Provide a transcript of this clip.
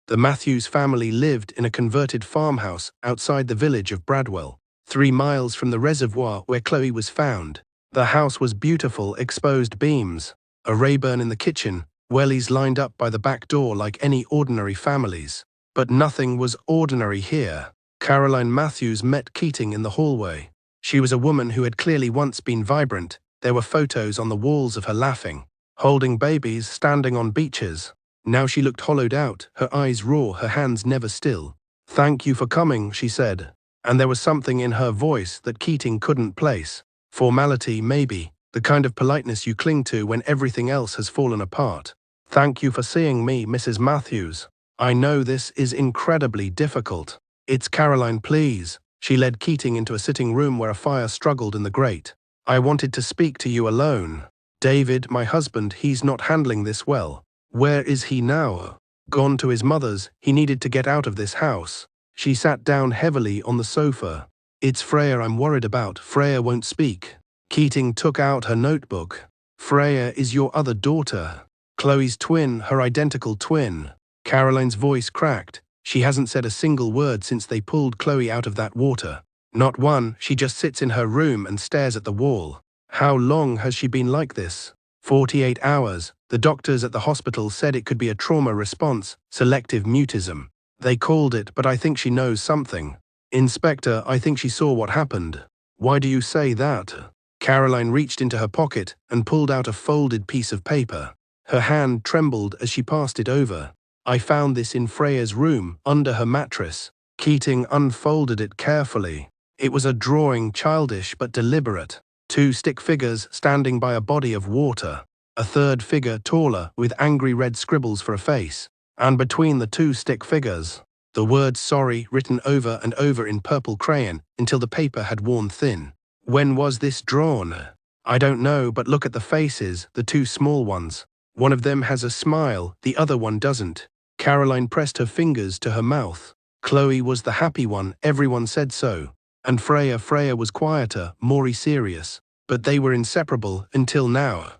The Matthews family lived in a converted farmhouse outside the village of Bradwell, 3 miles from the reservoir where Chloe was found. The house was beautiful, exposed beams, a Rayburn in the kitchen, wellies lined up by the back door like any ordinary families. But nothing was ordinary here. Caroline Matthews met Keating in the hallway. She was a woman who had clearly once been vibrant. There were photos on the walls of her laughing, holding babies, standing on beaches. Now she looked hollowed out, her eyes raw, her hands never still. "Thank you for coming," she said. And there was something in her voice that Keating couldn't place. Formality, maybe, the kind of politeness you cling to when everything else has fallen apart. "Thank you for seeing me, Mrs. Matthews. I know this is incredibly difficult." "It's Caroline, please." She led Keating into a sitting room where a fire struggled in the grate. "I wanted to speak to you alone. David, my husband, he's not handling this well." "Where is he now?" "Gone to his mother's. He needed to get out of this house." She sat down heavily on the sofa. "It's Freya I'm worried about. Freya won't speak." Keating took out her notebook. "Freya is your other daughter. Chloe's twin, her identical twin." Caroline's voice cracked. "She hasn't said a single word since they pulled Chloe out of that water. Not one. She just sits in her room and stares at the wall." "How long has she been like this?" 48 hours. The doctors at the hospital said it could be a trauma response, selective mutism. They called it, but I think she knows something. "Inspector, I think she saw what happened." "Why do you say that?" Caroline reached into her pocket and pulled out a folded piece of paper. Her hand trembled as she passed it over. "I found this in Freya's room, under her mattress." Keating unfolded it carefully. It was a drawing, childish but deliberate. 2 stick figures standing by a body of water. A third figure, taller, with angry red scribbles for a face. And between the 2 stick figures, the word "sorry" written over and over in purple crayon until the paper had worn thin. "When was this drawn?" "I don't know, but look at the faces, the 2 small ones. One of them has a smile, the other one doesn't." Caroline pressed her fingers to her mouth. Chloe was the happy one, everyone said so. And Freya was quieter, more serious. But they were inseparable until now.